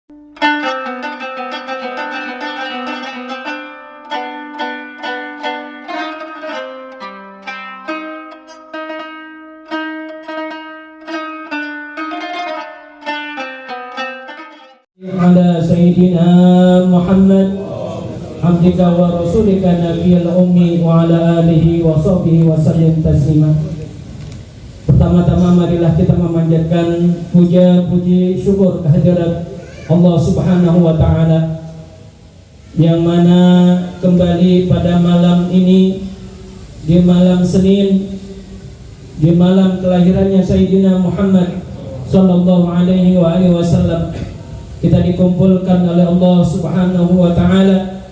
Ala Sayyidina Muhammad abdika wa rasulika nabiyil ummi wa ala alihi wa sahbihi wa sallim taslima. Pertama-tama marilah kita memanjatkan puja puji syukur kehadirat Allah Subhanahu wa taala yang mana kembali pada malam ini, di malam Senin, di malam kelahirannya Sayyidina Muhammad sallallahu alaihi wasallam, kita dikumpulkan oleh Allah Subhanahu wa taala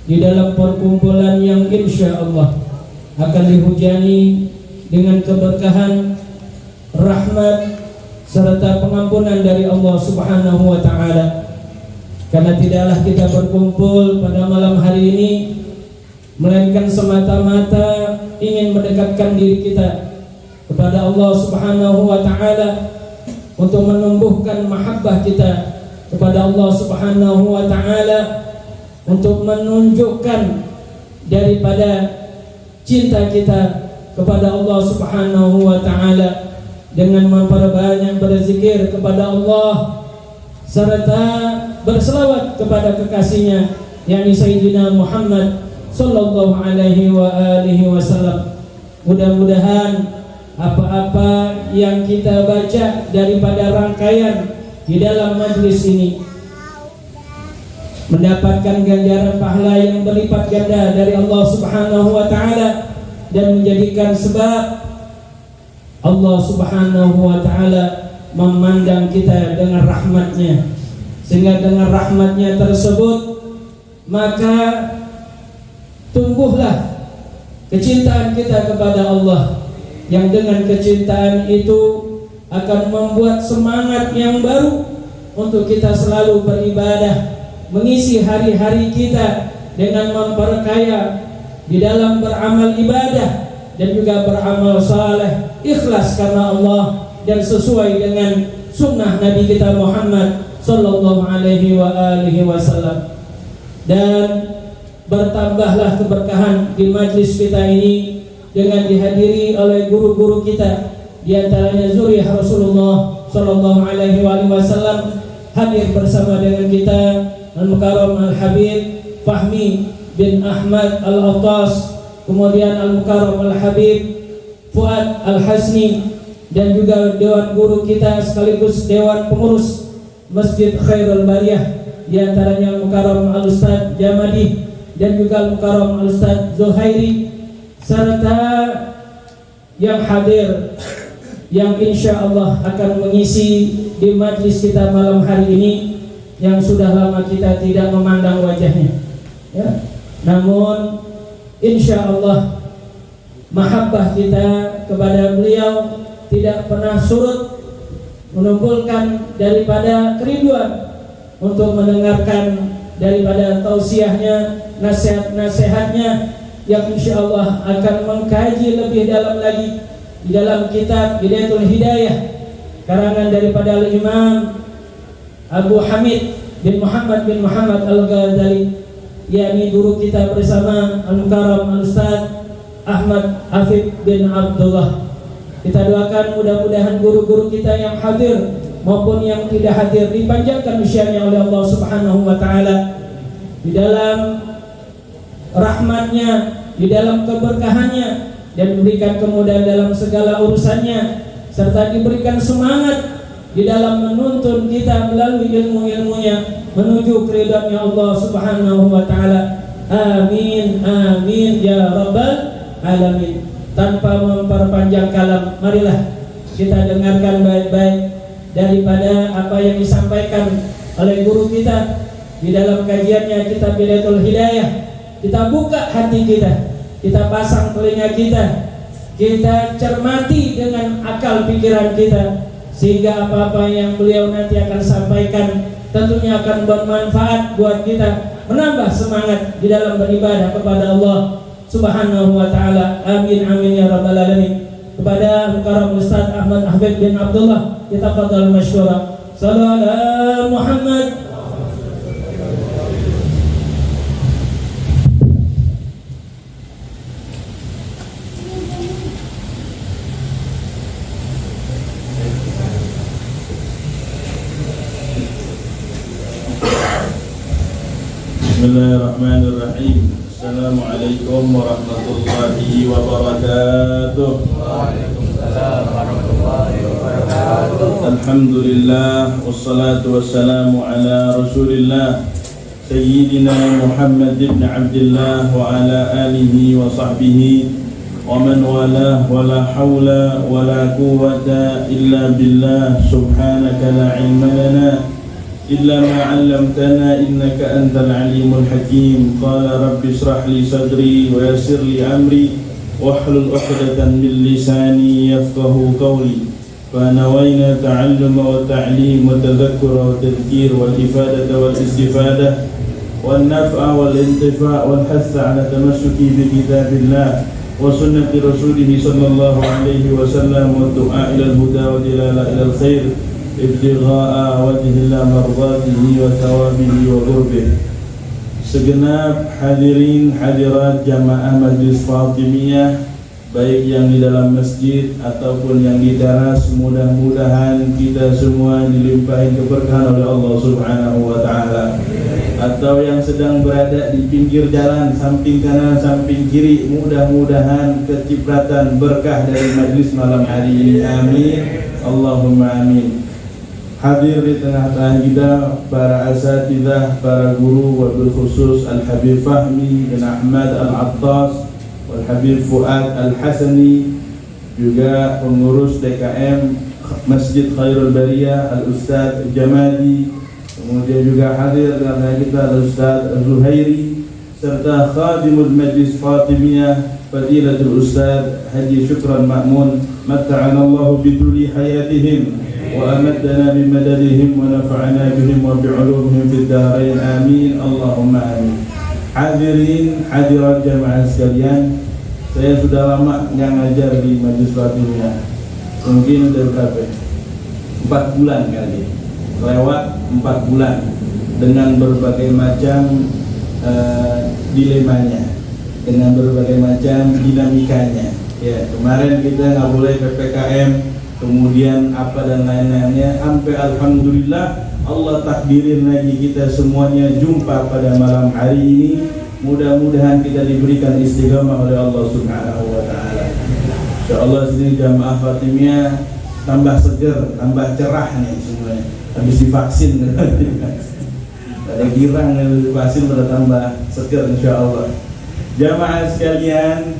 di dalam perkumpulan yang insya Allah akan dihujani dengan keberkahan, rahmat serta pengampunan dari Allah Subhanahu wa taala. Karena tidaklah kita berkumpul pada malam hari ini melainkan semata-mata ingin mendekatkan diri kita kepada Allah Subhanahu wa taala untuk menumbuhkan mahabbah kita kepada Allah Subhanahu wa taala, untuk menunjukkan daripada cinta kita kepada Allah Subhanahu wa taala dengan memperbanyak berzikir kepada Allah serta berselawat kepada kekasihnya yakni Sayyidina Muhammad sallallahu alaihi wasallam. Mudah-mudahan apa-apa yang kita baca daripada rangkaian di dalam majlis ini mendapatkan ganjaran pahala yang berlipat ganda dari Allah Subhanahu wa taala dan menjadikan sebab Allah Subhanahu wa taala memandang kita dengan rahmatnya, sehingga dengan rahmatnya tersebut maka tumbuhlah kecintaan kita kepada Allah, yang dengan kecintaan itu akan membuat semangat yang baru untuk kita selalu beribadah, mengisi hari-hari kita dengan memperkaya di dalam beramal ibadah dan juga beramal saleh, ikhlas karena Allah dan sesuai dengan sunnah Nabi kita Muhammad sallallahu alaihi wasallam. Dan bertambahlah keberkahan di majlis kita ini dengan dihadiri oleh guru-guru kita, di antaranya zuriyah Rasulullah sallallahu alaihi wasallam, hadir bersama dengan kita Al-Mukarram Al-Habib Fahmi bin Ahmad Al-Attas, kemudian Al-Mukarram Al-Habib Fuad Al-Hasni, dan juga dewan guru kita sekaligus dewan pengurus Masjid Khairul Bariyah, di antaranya Al-Mukarram Al-Ustaz Jamadi dan juga Al-Mukarram Al-Ustaz Zuhairi, serta yang hadir yang insya Allah akan mengisi di majlis kita malam hari ini, yang sudah lama kita tidak memandang wajahnya, ya. Namun insya Allah mahabbah kita kepada beliau tidak pernah surut, menumbuhkan daripada kerinduan untuk mendengarkan daripada tausiahnya, nasihat-nasihatnya yang insya Allah akan mengkaji lebih dalam lagi di dalam kitab Hidayatul Hidayah karangan daripada Al-Imam Abu Hamid bin Muhammad Al-Ghazali, yakni guru kita bersama Al-Mukarram Al-Ustaz Ahmad Afif bin Abdullah. Kita doakan mudah-mudahan guru-guru kita yang hadir maupun yang tidak hadir dipanjangkan usianya oleh Allah Subhanahu wa taala di dalam rahmatnya, di dalam keberkahannya, dan diberikan kemudahan dalam segala urusannya, serta diberikan semangat di dalam menuntun kita melalui ilmu-ilmunya menuju keridhaannya Allah Subhanahu wa taala. Amin amin ya rabbal alamin. Tanpa memperpanjang kalam, marilah kita dengarkan baik-baik daripada apa yang disampaikan oleh guru kita di dalam kajiannya kitab Hidayatul Hidayah. Kita buka hati kita pasang telinga kita cermati dengan akal pikiran kita, sehingga apa-apa yang beliau nanti akan sampaikan tentunya akan bermanfaat buat kita, menambah semangat di dalam beribadah kepada Allah Subhanahu wa taala. Amin amin ya rabbal alamin. Kepada Al-Mukarram Ustaz Ahmad Ahmad bin Abdullah, kita fadhal masyura. Sallallahu Muhammad Bismillahirrahmanirrahim. Assalamualaikum warahmatullahi wabarakatuh. Waalaikumsalam warahmatullahi wabarakatuh. Alhamdulillah wassalatu wassalamu ala Rasulillah Sayyidina Muhammad ibn Abdullah wa ala alihi wa sahbihi wa man walah wa la hawla wa la quwwata illa billah subhanaka la ilma lana إلا ما علمتنا إنك أنت العليم الحكيم قال رب اشرح لي صدري ويسر لي أمري واحلل عقدة من لساني يفقه قولي فنوينا تعلم والتعليم والتذكر والتذكير والإفادة والاستفادة والنفع والانتفاع والحث على التمسك بكتاب الله وسنة رسوله صلى الله عليه وسلم والدعاء إلى الهدى والدلالة إلى الخير ibtigha'a wajhillah mardatihi wa thawabihi wa qurbih. Segenap hadirin hadirat jamaah Majlis Fatimiyah, baik yang di dalam masjid ataupun yang di teras, mudah-mudahan kita semua dilimpahi keberkahan oleh Allah Subhanahu wa taala. Atau yang sedang berada di pinggir jalan, samping kanan, samping kiri, mudah-mudahan kecipratan berkah dari majlis malam hari ini. Amin. Allahumma amin. Hadir di tengah-tengah kita para asatidzah, para guru, wabil khusus Al-Habib Fahmi bin Ahmad Al-Attas, Al-Habib Fuad Al-Hasani, juga pengurus DKM Masjid Khairul Bariyah Al-Ustaz Jamadi, kemudian juga hadir di tengah kita Al-Ustaz Zuhairi, serta khadimul Majlis Fatimiyah Fadilatul Ustaz Haji Syukran Ma'mun, matta'anallahu biduli hayatihim وأمدنا بمددهم ونفعنا بهم وبعلومهم في الدارين آمين اللهم آمين. Hadirin hadirat jamaah sekalian, saya sudah lama nggak ngajar di Majlis Fatimiyah, mungkin udah berapa? 4 bulan kali, lewat 4 bulan dengan berbagai macam dilemanya, dengan berbagai macam dinamikanya. Ya, kemarin kita nggak boleh PPKM, kemudian apa dan lain-lainnya, sampai alhamdulillah Allah takdirin lagi kita semuanya jumpa pada malam hari ini. Mudah-mudahan kita diberikan istiqamah oleh Allah Subhanahu wa taala. Insyaallah sini jamaah Fatimiyah tambah seger, tambah cerah nih semuanya. Habis divaksin ada girang dari vaksin pada tambah seger insyaallah. Jamaah sekalian,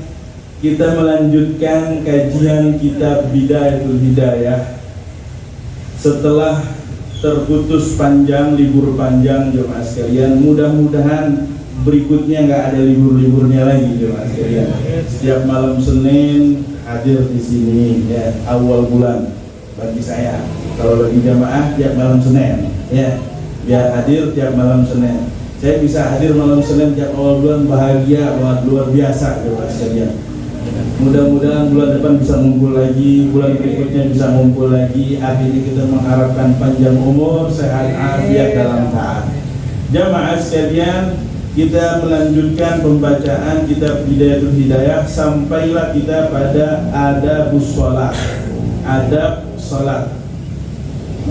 kita melanjutkan kajian kitab Bidayatul Hidayah setelah terputus panjang, libur panjang jemaah sekalian. Mudah-mudahan berikutnya nggak ada libur-liburnya lagi jemaah sekalian. Setiap malam Senin hadir di sini ya, awal bulan bagi saya. Kalau bagi jamaah tiap malam Senin ya, biar hadir tiap malam Senin. Saya bisa hadir malam Senin tiap awal bulan, bahagia banget, luar biasa jemaah sekalian. Mudah-mudahan bulan depan bisa ngumpul lagi, bulan berikutnya bisa ngumpul lagi. Akhirnya kita mengharapkan panjang umur, sehat, afiat dalam taat. Jamaah sekalian, kita melanjutkan pembacaan kitab Bidayatul Hidayah sampailah kita pada adabus shalah, adab salat.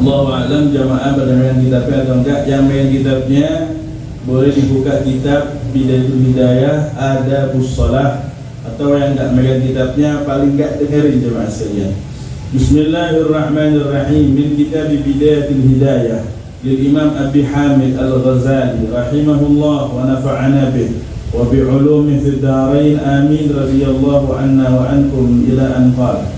Allahu a'lam jamaah pada yang kitabnya atau enggak. Yang main kitabnya boleh dibuka kitab Bidayatul Hidayah adabus shalah, atau yang enggak megang kitabnya paling enggak dengerin jemaah sekalian. Bismillahirrahmanirrahim. Min kitab Bidayatul Hidayah lil Imam Abi Hamid Al-Ghazali rahimahullah wa nafa'ana bih wa bi ulumi fid darain amin radhiyallahu anna wa ankum ila an qala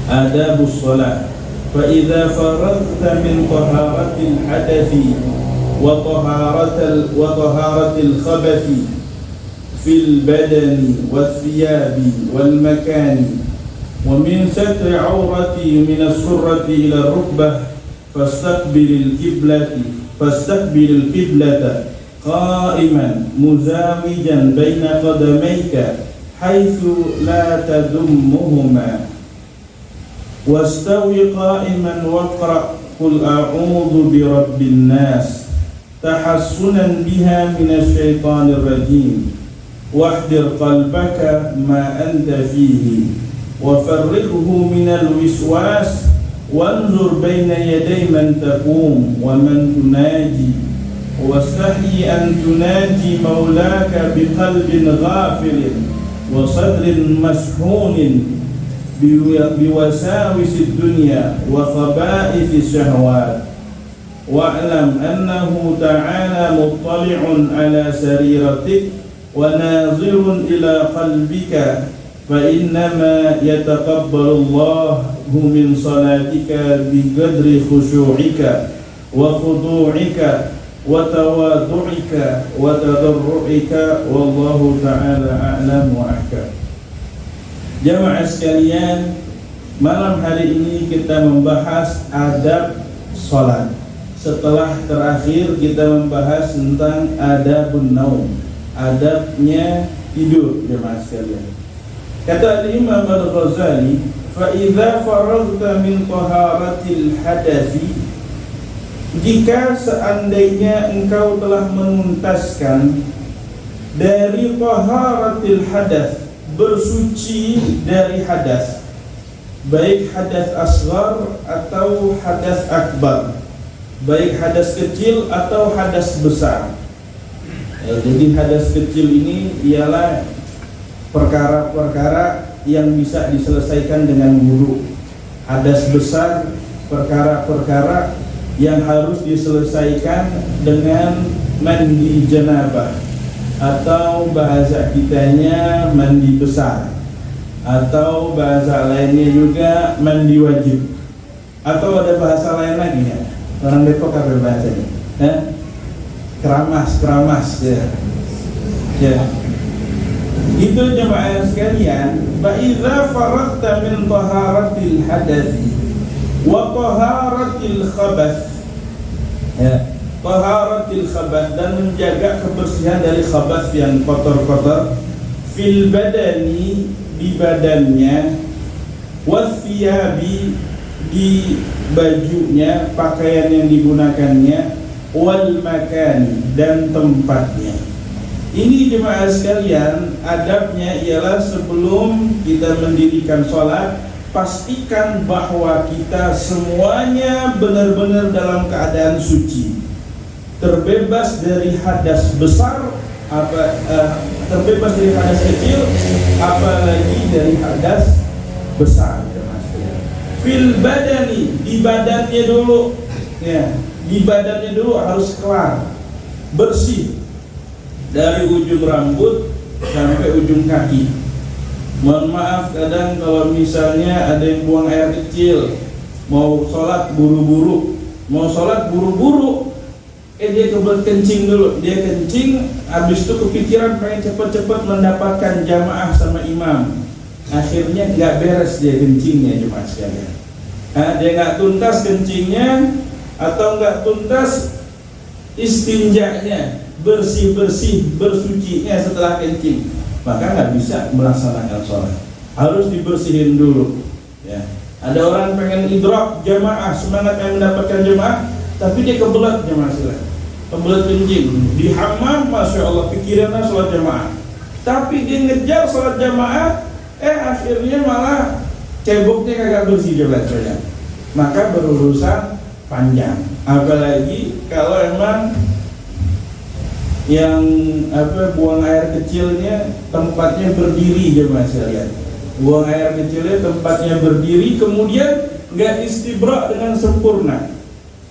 adabus shalah fa idza faradta min taharatil hadathi wa taharatil khabathi fil badani wath-thiyabi wal makani wa min satri 'awrati min as-surrati ila ar-rukbah fastaqbilil qiblata qa'iman muzawijan baina qadamayka haitsu la tadummuhuma wastawi qa'iman waqra' qul a'udzu birabbin nas tahassunan biha minasy syaithanir rajim wahdir qalbaka ma anta fihi wa farriqhu minal wiswas wanzur baina yaday man taqum wa man tunaji واستحي أن تناجي مولاك بقلب غافل وصدر مشحون بوساوس الدنيا وخبائث الشهوات واعلم أنه تعالى مطلع على سريرتك وناظر إلى قلبك فإنما يتقبل الله من صلاتك بقدر خشوعك وخضوعك وتواضعك وتضرعك والله تعالى أعلم وأحكم. Jamaah sekalian, malam hari ini kita membahas adab sholat. Setelah terakhir kita membahas tentang adabun naum, adabnya tidur. Jamaah sekalian, kata Imam Al-Ghazali, fa idza faraghta min taharatil hadathi, jika seandainya engkau telah menuntaskan dari taharatil hadath, bersuci dari hadas, baik hadas asghar atau hadas akbar, baik hadas kecil atau hadas besar. Jadi hadas kecil ini ialah perkara-perkara yang bisa diselesaikan dengan wudu. Hadas besar perkara-perkara yang harus diselesaikan dengan mandi janabah, atau bahasa kitanya mandi besar, atau bahasa lainnya juga mandi wajib, atau ada bahasa lain lagi ya. Orang Depok apa bahasanya? Keramas ya. Itu jemaah sekalian, fa idza faraghta min taharatil hadathi wa taharatil khabath, ya, taharatil khabath, dan menjaga kebersihan dari khabath yang kotor-kotor, fil badani, di badannya, wathiyabi, di bajunya, pakaian yang digunakannya, wal makani, dan tempatnya. Ini jemaah sekalian, adabnya ialah sebelum kita mendirikan sholat, pastikan bahwa kita semuanya benar-benar dalam keadaan suci, terbebas dari hadas besar, terbebas dari hadas kecil, apalagi dari hadas besar. Fil badani, di badannya dulu, ya, di badannya dulu harus kelar, bersih, dari ujung rambut sampai ujung kaki. Mohon maaf, kadang kalau misalnya ada yang buang air kecil, mau sholat buru-buru, dia kebelet kencing dulu, dia kencing, habis itu kepikiran pengen cepat-cepat mendapatkan jamaah sama imam, akhirnya nggak beres dia kencingnya jemaah sekalian. Dia nggak tuntas kencingnya atau nggak tuntas istinjanya, bersih-bersih, bersucinya setelah kencing, maka nggak bisa melaksanakan sholat. Harus dibersihin dulu. Ya. Ada orang pengen idrak jamaah, semangat pengen mendapatkan jamaah, tapi dia kebelet jamaah sekalian, kebelet kencing di hammam, masya Allah pikirannya sholat jamaah, tapi dia ngejar sholat jamaah, akhirnya malah ceboknya kagak bersih jemaah sekalian. Maka berurusan panjang, apalagi kalau emang yang buang air kecilnya tempatnya berdiri jemaah sekalian, buang air kecilnya tempatnya berdiri, kemudian nggak istibra dengan sempurna,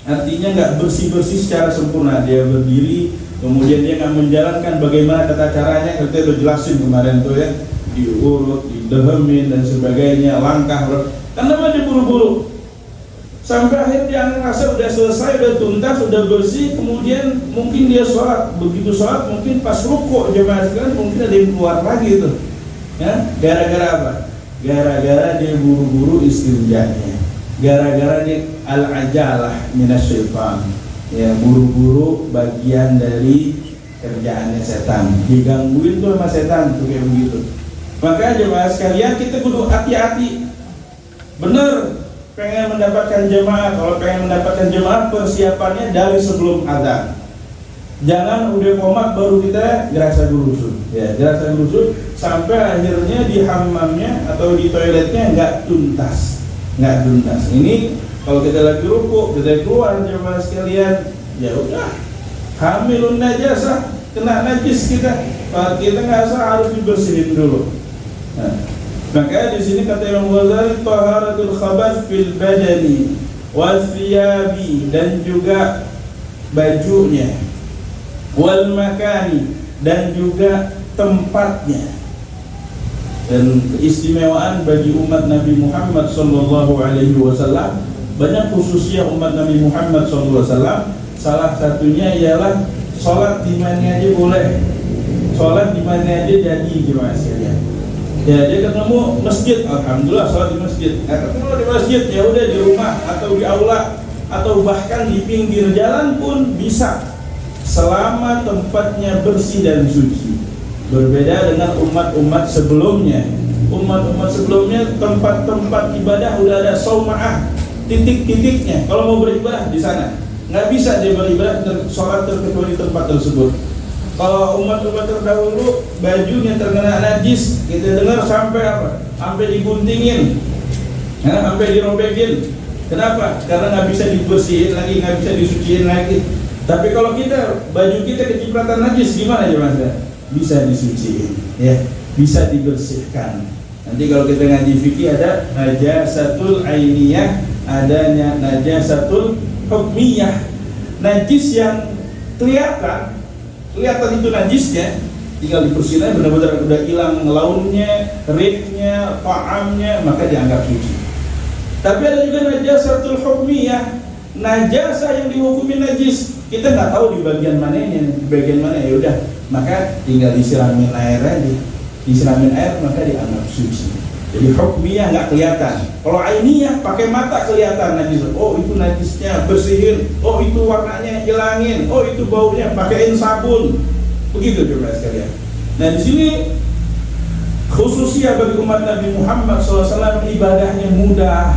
artinya nggak bersih-bersih secara sempurna. Dia berdiri, kemudian dia nggak menjalankan bagaimana tata caranya, kita udah jelasin kemarin tuh ya, diurut, didehemin dan sebagainya, langkah, karena dia buru-buru sampai akhirnya dia ngerasa udah selesai, udah tuntas, udah bersih, kemudian mungkin dia sholat, begitu sholat mungkin pas rukuk jemaah sekalian mungkin ada yang keluar lagi tuh, ya, gara-gara apa? Gara-gara dia buru-buru istinjanya, gara-gara dia al-ajalah minasyaitan, ya, buru-buru bagian dari kerjaannya setan, digangguin tuh sama setan tuh kayak begitu. Maka jemaah sekalian kita kudu hati-hati, bener. Pengen mendapatkan jemaah, kalau pengen mendapatkan jemaah persiapannya dari sebelum adzan. Jangan udah qomat baru kita gerasa gerusu, ya, gerasa gerusu sampai akhirnya di hammamnya atau di toiletnya nggak tuntas. Ini kalau kita lagi rukuk, kita keluar jemaah sekalian, ya udah hamilun najasah, kena najis kita nggak sah, harus dibersihin dulu. Nah, maka di sini kata Imam Ghazali, taharatul khabath fil badani wal thiyabi, dan juga bajunya, wal makani, dan juga tempatnya. Dan keistimewaan bagi umat Nabi Muhammad sallallahu alaihi wasallam, banyak khususnya umat Nabi Muhammad sallallahu alaihi wasallam. Salah satunya ialah sholat di mana aja boleh, sholat di mana aja jadi gimana sekalian. Ya, dia ketemu masjid, alhamdulillah sholat di masjid. Ketemu di masjid, ya udah di rumah atau di aula atau bahkan di pinggir jalan pun bisa, selama tempatnya bersih dan suci. Berbeda dengan umat-umat sebelumnya. Umat-umat sebelumnya tempat-tempat ibadah udah ada sauma'ah, titik-titiknya. Kalau mau beribadah di sana, nggak bisa dia beribadah sholat terkecuali di tempat tersebut. Kalau umat-umat terdahulu bajunya terkena najis, kita dengar sampai apa? Sampai diguntingin, sampai dirobekin. Kenapa? Karena nggak bisa dibersihin lagi, nggak bisa disuciin lagi. Tapi kalau kita, baju kita kecipratan najis, gimana ya mas? Bisa disuciin, ya, bisa dibersihkan. Nanti kalau kita ngaji fikih ada najasatul ainiyah, adanya najasatul hukmiyah, najis yang kelihatan itu najisnya, tinggal dibersihin aja, benar-benar udah hilang launnya, rihnya, ta'amnya, maka dianggap suci. Tapi ada juga najasatul hukmiyah, najasa yang dihukumi najis, kita nggak tahu di bagian mananya, ya udah, maka tinggal disiramin air aja, disiramin air maka dianggap suci. Jadi hukmiyah nggak kelihatan. Kalau ainiyah pakai mata kelihatan najis. Oh itu najisnya, bersihin. Oh itu warnanya hilangin. Oh itu baunya, pakaiin sabun. Begitu coba sekalian. Nah di sini khususnya bagi umat Nabi Muhammad SAW ibadahnya mudah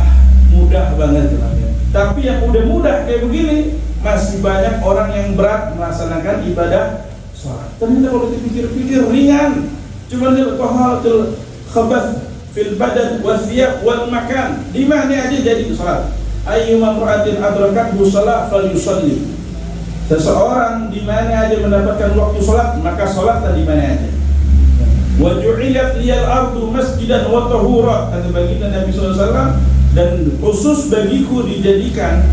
banget teman-teman. Tapi yang udah mudah kayak begini, masih banyak orang yang berat melaksanakan ibadah sholat. Ternyata kalau dipikir-pikir ringan. Cuma dia taharatul khabath fil badan wa thiyab wal makan, di mana aja jadi salat. Ayyuma mar'atin adrakathu shalah falyusalli. Seseorang di mana aja mendapatkan waktu salat, maka salatlah di mana aja. Wa ju'ilat liyal ardu masjidan wa tahura, kata baginda Nabi SAW, dan khusus bagiku dijadikan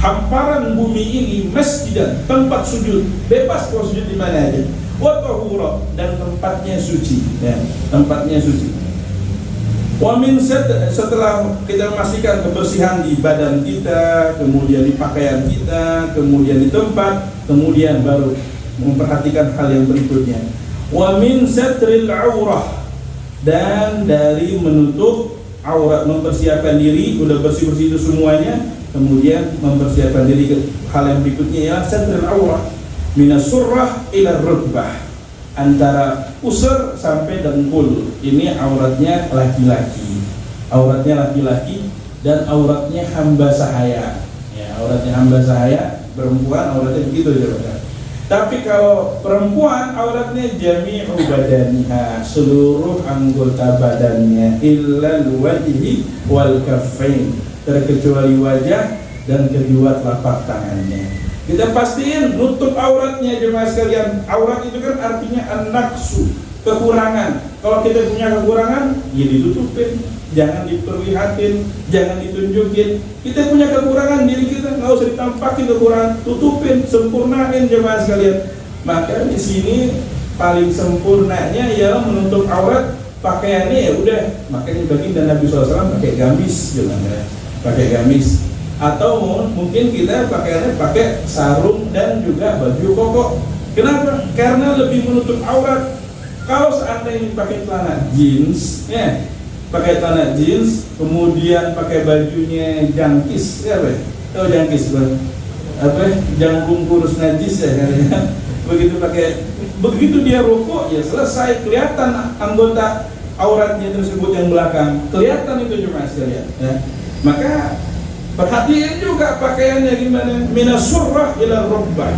hamparan bumi ini masjidan, tempat sujud, bebas kau sujud di mana aja. Wa tahura, dan tempatnya suci, ya, tempatnya suci. Wamin setelah kita memastikan kebersihan di badan kita, kemudian di pakaian kita, kemudian di tempat, kemudian baru memperhatikan hal yang berikutnya. Wamin satril aurah, dan dari menutup aurat, mempersiapkan diri, udah bersih-bersih itu semuanya, kemudian mempersiapkan diri ke hal yang berikutnya ya satril aurah, minas surrah ila rukbah, antara pusar sampai dengkul. Ini auratnya laki-laki, dan auratnya hamba sahaya. Ya, auratnya hamba sahaya, perempuan auratnya begitu ya. Tapi kalau perempuan auratnya jami'u badaniha, seluruh anggota badannya, illal wajhi wal kaffain, terkecuali wajah dan kedua telapak tangannya. Kita pastiin nutup auratnya jemaah sekalian. Aurat itu kan artinya an-naqsu, kekurangan. Kalau kita punya kekurangan, ya ditutupin, jangan diperlihatin, jangan ditunjukin. Kita punya kekurangan diri kita, nggak usah ditampakin kekurangan, tutupin, sempurnain jemaah sekalian. Maka di sini paling sempurnanya ialah menutup aurat, pakaiannya ya udah. Makanya baginda Nabi SAW pakai gamis, jemaah, pakai gamis. Atau mungkin kita pakaiannya pakai sarung dan juga baju koko. Kenapa? Karena lebih menutup aurat. Kalau seandainya pakai celana jeans, ya, pakai celana jeans, kemudian pakai bajunya jangkis, ya, tahu jangkis, apa? Jangkung kurus najis ya, katanya. Begitu dia rukuk, ya selesai, kelihatan anggota auratnya tersebut yang belakang, kelihatan itu cuma sekalian. Ya. Maka perhatian juga pakaiannya gimana, minas surrah ila rukbah.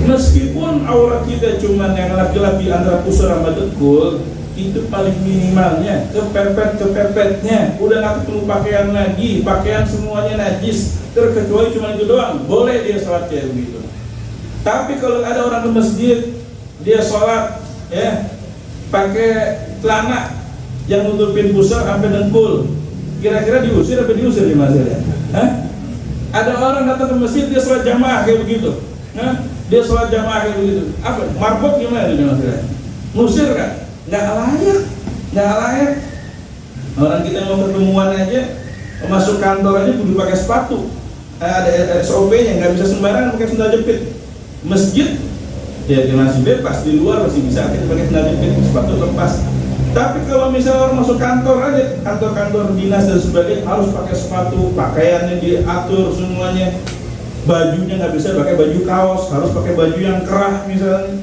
Meskipun aurat kita cuma yang laki-laki antara pusar sama dengkul, itu paling minimalnya kepepet-kepepetnya, udah nggak perlu pakaian lagi, pakaian semuanya najis, terkecuali cuma itu doang, boleh dia sholat kayak begitu. Tapi kalau ada orang ke masjid, dia sholat ya pakai celana yang nutupin pusar sampai dengkul, kira-kira diusir apa diusir di masjid ya? Ada orang datang ke masjid, dia sholat jamaah kayak begitu, dia sholat jamaah kayak begitu, apa marbot gimana di masjid? Ngusir kan? Nggak layak. Orang kita mau ketemuan aja, masuk kantor aja kudu pakai sepatu, ada SOP-nya, nggak bisa sembarangan pakai sendal jepit. Masjid ya dia masih bebas, di luar masih bisa kita pakai sendal jepit, sepatu lepas. Tapi kalau misalnya orang masuk kantor aja, kantor-kantor dinas dan sebagainya, harus pakai sepatu, pakaiannya diatur semuanya, bajunya nggak bisa pakai baju kaos, harus pakai baju yang kerah misalnya.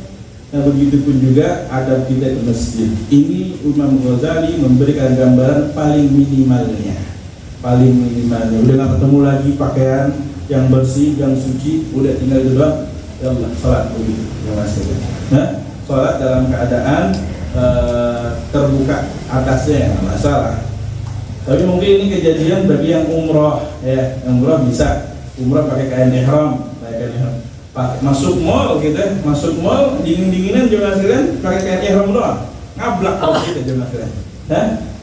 Nah begitu pun juga adab kita di masjid. Ini Imam Ghazali memberikan gambaran paling minimalnya. Udah nggak ketemu lagi pakaian yang bersih, yang suci, udah tinggal itu doang. Ya Allah, sholat begitu. Sholat dalam keadaan terbuka atasnya ya nggak masalah. Tapi mungkin ini kejadian bagi yang umroh ya, yang umroh bisa umroh pakai kain ihram, masuk mall gitu, dingin-dinginan jangan sekalian pakai kain ihram doang, ngablak perut gitu jangan sekalian,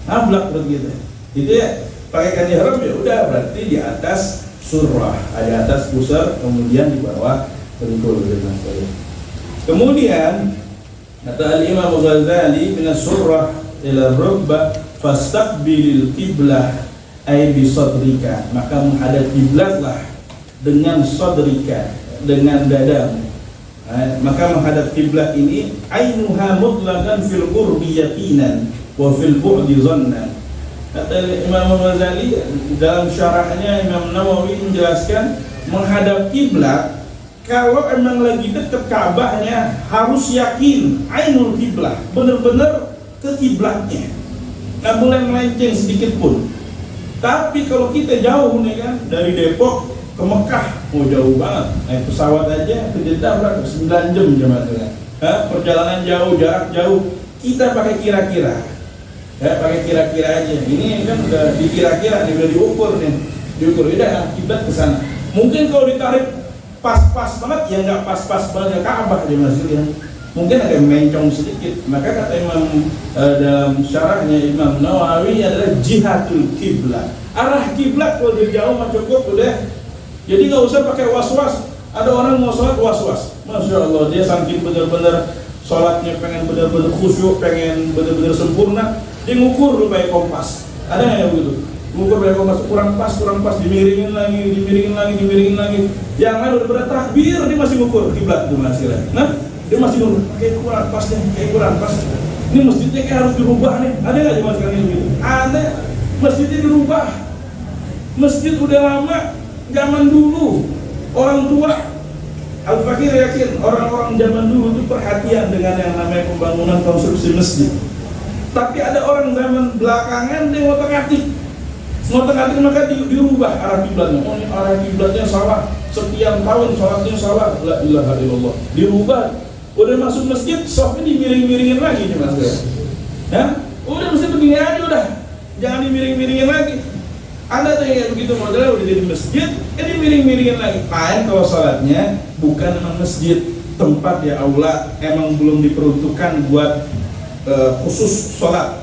ngablak perut gitu. Itu ya pakai kain ihram ya udah berarti di atas surah, ada atas pusar, kemudian di bawah dengkul jangan sekalian. Kemudian kata Al-Imam Ghazali min surah ila rukbah fastaqbilil qiblah ay bi sadrika, maka menghadap kiblatlah dengan sadrika, dengan dadamu. Maka menghadap kiblat ini ainuha mutlaqan fil qurbi yaqinan wa fil bu'di dhannan. Kata Imam Ghazali dalam syarahnya, Imam Nawawi menjelaskan menghadap kiblat kalau emang lagi dekat Ka'bahnya harus yakin ainul kiblah, benar-benar ke kiblatnya, nggak boleh melenceng sedikit pun. Tapi kalau kita jauh nih kan, dari Depok ke Mekah, jauh banget, naik pesawat aja ke Jeddah berapa? 9 jam jemaah. Perjalanan jauh, jarak jauh, kita pakai kira-kira, pakai kira-kira aja. Ini kan udah dikira-kira nih, udah diukur, udah kiblat ke sana. Mungkin kalau ditarik pas-pas banget, ya nggak pas-pas banget Ka'bah di masjid ya. Mungkin ada yang mencong sedikit. Maka kata Imam dalam syarahnya Imam Nawawi adalah jihatul kiblat. Arah kiblat kalau dia jauh mah cukup udah. Jadi nggak usah pakai was-was. Ada orang mau sholat was-was, Masya Allah, dia saking benar-benar sholatnya pengen benar-benar khusyuk, pengen benar-benar sempurna, dia ngukur pakai kompas. Ada nggak yang begitu? Ngukur pakai kompas, kurang pas, dimiringin lagi. Yang lain udah pada takbir, dia masih ngukur kiblat tuh masih. Dia masih ngukur, kayak kurang pas. Ini masjidnya kayak harus dirubah nih. Ada nggak jemaah sekalian gitu? Ada, masjidnya dirubah. Masjid udah lama, zaman dulu orang tua Al-Fakir yakin orang-orang zaman dulu itu perhatian dengan yang namanya pembangunan konstruksi masjid. Tapi ada orang zaman belakangan dia ngotak-atik maka dirubah arah kiblatnya. Oh ini arah kiblatnya salah, sekian tahun sholatnya salah, la ilaha illallah, dirubah. Udah masuk masjid, softnya dimiring-miringin lagi nih mas ya. Udah mesti begini aja udah, jangan dimiring-miringin lagi. Ada tuh yang begitu modelnya udah jadi masjid, ini miring-miringin lagi. Main kalau sholatnya bukan memang masjid, tempat ya aula, emang belum diperuntukkan buat khusus sholat.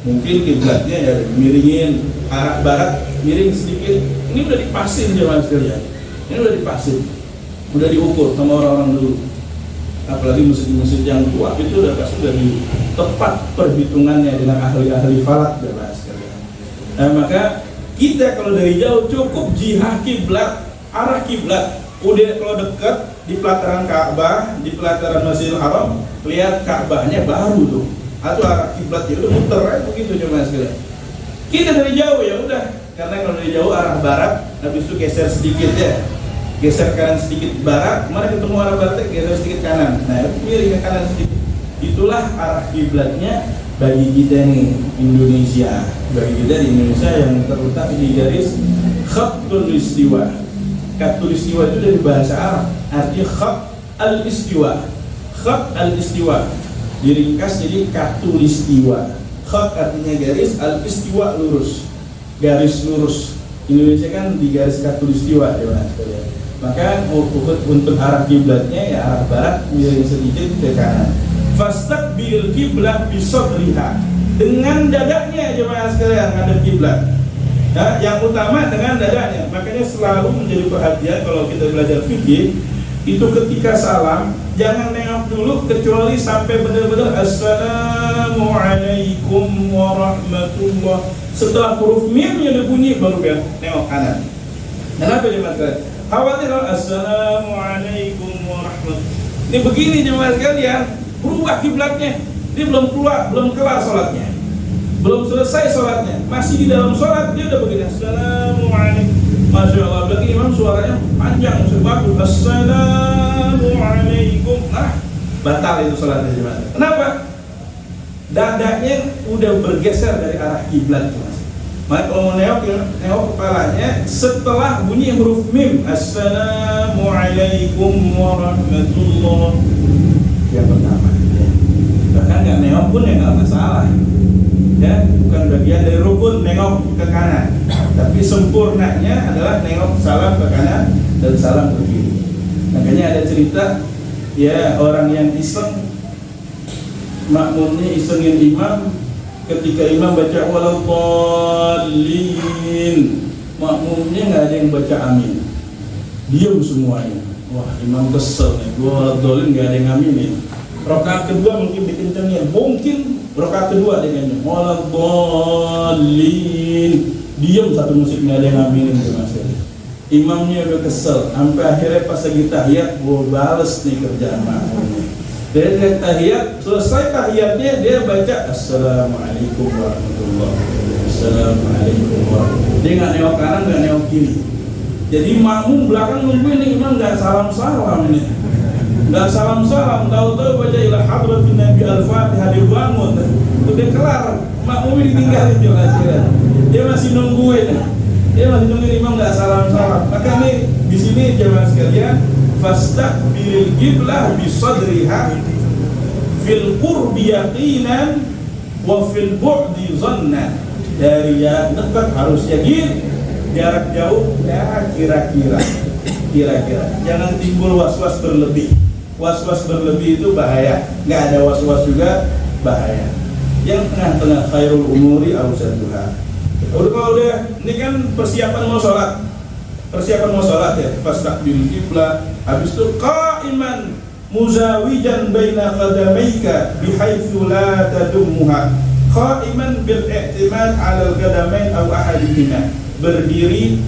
Mungkin kiblatnya ya miringin arah barat, miring sedikit. Ini udah dipasin jemaah sekalian. Ini udah dipasin, udah diukur sama orang-orang dulu. Apalagi masjid-masjid yang tua itu udah pasti udah tepat perhitungannya dengan ahli-ahli falak jemaah sekalian. Nah maka kita kalau dari jauh cukup jihad kiblat, arah kiblat. Udah kalau dekat di pelataran Ka'bah, di pelataran Masjidil Haram, lihat Ka'bahnya baru tuh. Atau arah kiblatnya udah muter aja begitu jemaah sekalian. Kita dari jauh ya udah, karena kalau dari jauh arah barat, habis itu geser sedikit ya. Geser kanan sedikit barat, kemana ketemu arah barat, geser sedikit kanan. Nah, miring ke kanan sedikit. Itulah arah kiblatnya bagi kita nih Indonesia. Bagi kita di Indonesia yang terletak di garis khatul istiwa. Khatul istiwa itu dari bahasa Arab, artinya khat al-istiwa. Khat al-istiwa diringkas jadi katulistiwa. Khat artinya garis, al-istiwa lurus, garis lurus. Indonesia kan di garis katulistiwa ya mas. Maka untuk arah kiblatnya ya arah barat, miring sedikit ke kanan. Fastaqbil kiblat bisadriha, dengan dadanya jemaah sekalian ngadep kiblat. Ya, yang utama dengan dadanya. Makanya selalu menjadi perhatian kalau kita belajar fikih itu ketika salam jangan nengok dulu kecuali sampai benar-benar assalamualaikum warahmatullah. Setelah huruf mimnya udah bunyi baru dia nengok kanan. Kenapa jemaah sekalian? Khawatir assalamualaikum warahmatullah. Ini begini jemaah sekalian, berubah kiblatnya. Dia belum kelar sholatnya, belum selesai sholatnya, masih di dalam sholat dia udah begini assalamualaikum. Masya Allah, berarti imam suaranya panjang, bagus. Assalamualaikum. Nah, batal itu sholatnya jemaah. Kenapa? Dadanya udah bergeser dari arah kiblat. Maka kalau mau nengok kepalanya setelah bunyi huruf mim, assalamualaikum warahmatullah, yang pertama. Bahkan nggak nengok pun ya nggak masalah. Ya, bukan bagian dari rukun nengok ke kanan, tapi sempurnanya adalah nengok salam ke kanan dan salam ke kiri. Makanya ada cerita ya orang yang iseng, makmumnya isengin imam. Ketika imam baca waladhdallin, makmumnya nggak ada yang baca amin, diam semuanya. Wah, imam kesel nih, waladhdallin nggak ada yang amin nih. Rakaat kedua mungkin dikencengin, mungkin rakaat kedua dengan waladhdallin, diam satu musik nggak ada yang aminin itu mas. Imamnya udah kesel, sampai akhirnya pas lagi tahiyat, gua bales nih kerjaan makmumnya. Dari tahiyat, selesai tahiyatnya dia baca assalamualaikum warahmatullahi wabarakatuh. Assalamualaikum warahmatullahi wabarakatuh. Dia nggak nengok kanan, nggak nengok kiri. Jadi makmum belakang nungguin nih imam nggak salam ini, nggak salam, tahu-tahu baca ila hadratin nabi al-fatihah dia bangun, udah kelar, makmum ditinggalin jelas. Dia masih nungguin imam nggak salam. Maka nih di sini jemaah sekalian, fastaqbil qiblah bisadriha fil qurbi yaqinan wa fil bu'di zanna. Dari yang dekat harus yakin, jarak jauh ya kira-kira. Jangan timbul was-was berlebih. Was-was berlebih itu bahaya. Nggak ada was-was juga bahaya. Yang tengah-tengah khairul umuri awsatuha. Kalau udah ini kan persiapan mau sholat ya, fastaqbil qiblah. Habis itu qa'iman muzawijan baina qadamaika bihaitsu la tadummuha. Qa'iman bil i'timad 'ala al-qadamain aw ahadihima. Berdiri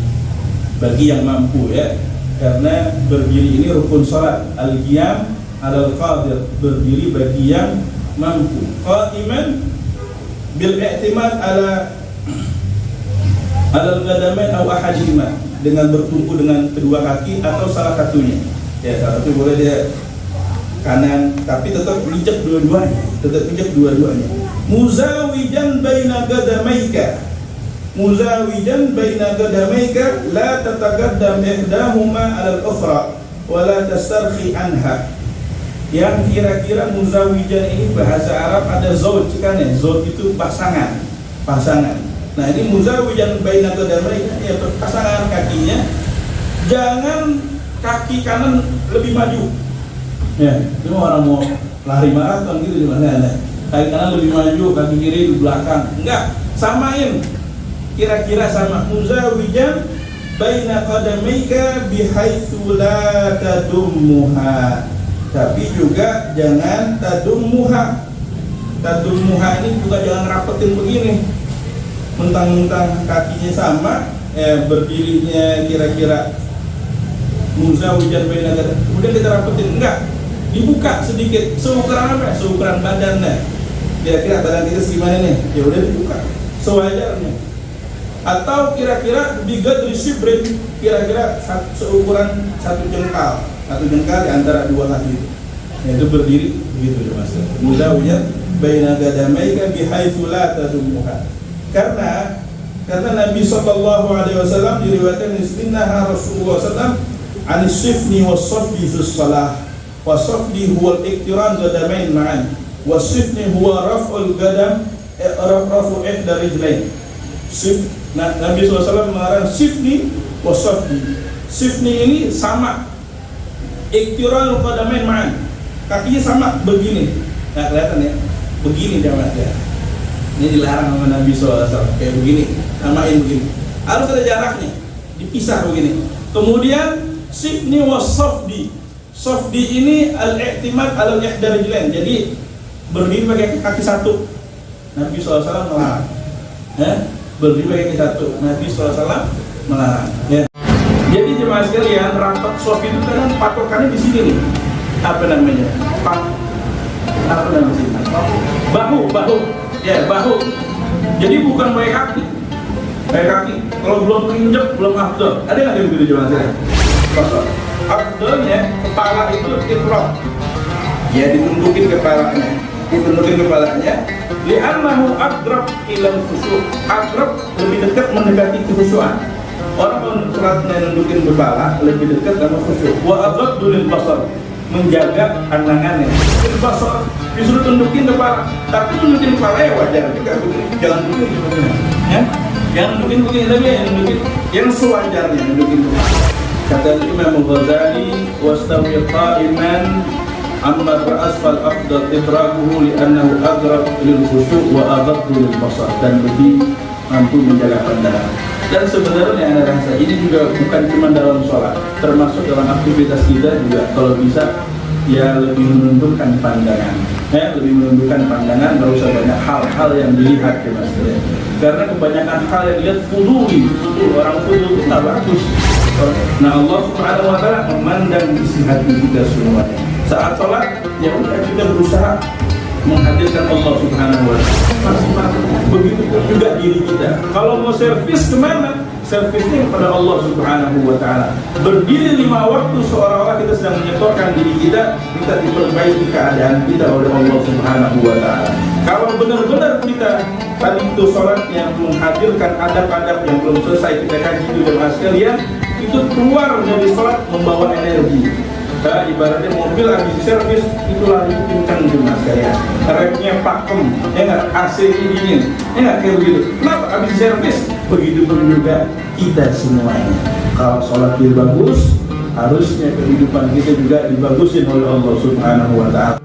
bagi yang mampu ya. Karena berdiri ini rukun salat. Al-qiyam 'ala al-qadir, berdiri bagi yang mampu. Qa'iman bil i'timad 'ala al-qadamain aw ahadihima, dengan bertumpu dengan kedua kaki atau salah satunya. Ya, salah satu boleh dia kanan, tapi tetap pijak dua-duanya. Muzawijan baina qadamaika. La tataqaddam ihdahuma 'ala al-ukhra wa la tastarkhi anha. Yang kira-kira muzawijan ini bahasa Arab ada zauj kan ya? Zauj itu pasangan. Nah, ini muzawijan baina qadamaika, ya pasangan kakinya. Jangan kaki kanan lebih maju. Ya, itu orang mau lari maraton gitu gimana? Kaki kanan lebih maju, kaki kiri di belakang. Enggak, samain. Kira-kira sama. Muzawijan baina qadamaika bihaitsu la tadummuha. Tapi juga jangan tadummuha. Tadummuha ini juga jangan rapetin begini. Mentang-mentang kakinya sama, berdirinya kira-kira muzawijan baina qadamaika. Kemudian kita rapetin, enggak. Dibuka sedikit, seukuran apa? Seukuran badan nih. Kira-kira badan kita segimana nih? Ya udah dibuka sewajarnya. Atau kira-kira bigadri shibrin, kira-kira seukuran satu jengkal di antara dua kaki itu. Itu berdiri begitu ya Mas. Muzawijan baina qadamaika bihaitsu la tadummuha. Karena Nabi SAW diriwayatkan istinnaha Rasulullah SAW anis-sifni was-safdi fi shalah. Wasafdi huwa al-iqtiran qadamain ma'an. Wasifni huwa raf'ul qadam rafu ihda rijlain. Nabi SAW mengarang sifni wasafdi. Sifni ini sama, iktiralul qadamain ma'an, kakinya sama begini. Nah kelihatan ya, begini jamaah ya. Ini dilarang sama Nabi SAW, kayak begini, samain begini. Harus ada jaraknya, dipisah begini. Kemudian sifni was sofdi. Sofdi ini al-i'timad al-ihdar rijlain. Jadi berdiri pakai kaki satu. Nabi SAW melarang. Berdiri pakai kaki satu. Nabi SAW melarang. Ya. Jadi jemaah sekalian, rapat sof itu kan patokannya di sini nih. Apa namanya? Apa namanya? Bahu. Ya, bahu. Jadi bukan pakai kaki. Pakai kaki. Kalau belum injek, belum afdal. Ada nggak yang begitu jemaah sekalian? Afdalnya kepala itu itraf. Ya, ditundukin kepalanya. Li'annahu aqrab ilal khusyuk. Aqrab lebih dekat mendekati kekhusyuan. Orang sholatnya nundukin kepala lebih dekat sama khusyuk. Wa aghaddu lil basar, menjaga pandangannya. Lil basar disuruh tundukin kepala, tapi tundukin kepala ya wajar juga begini. Jangan begini ya. Jangan nundukin begini, tapi nundukin yang sewajarnya nundukin kepala. Kata Imam Ghazali, wastawi qa'iman amma ra'as fal afdal itraquhu li'annahu aqrab lil khusyuk wa aghaddu lil basar, dan lebih mampu menjaga pandangan. Dan sebenarnya anak rasa ini juga bukan cuma dalam sholat, termasuk dalam aktivitas kita juga. Kalau bisa ya lebih menundukkan pandangan, lebih menundukkan pandangan, nggak usah banyak hal-hal yang dilihat ya mas. Karena kebanyakan hal yang dilihat fuduli, orang fudul itu nggak bagus. Nah Allah Subhanahu Wa Taala memandang isi hati kita semuanya. Saat sholat ya udah kita berusaha menghadirkan Allah Subhanahu Wa Taala. Begitu pun juga diri kita. Kalau mau servis kemana? Servisnya kepada Allah Subhanahu Wa Taala. Berdiri 5 waktu seolah-olah kita sedang menyetorkan diri kita, kita diperbaiki keadaan kita oleh Allah Subhanahu Wa Taala. Kalau benar-benar kita tadi itu sholat yang menghadirkan adab-adab yang belum selesai kita kaji di jemaah sekalian, itu keluar dari sholat membawa energi. Nah, ibaratnya mobil habis servis itu lari kencang jemaah sekalian, remnya pakem, ya nggak, AC dingin, ya nggak, kayak begitu. Kenapa habis servis? Begitu pun juga kita semuanya. Kalau sholat kita bagus, harusnya kehidupan kita juga dibagusin oleh Allah Subhanahu Wa Taala.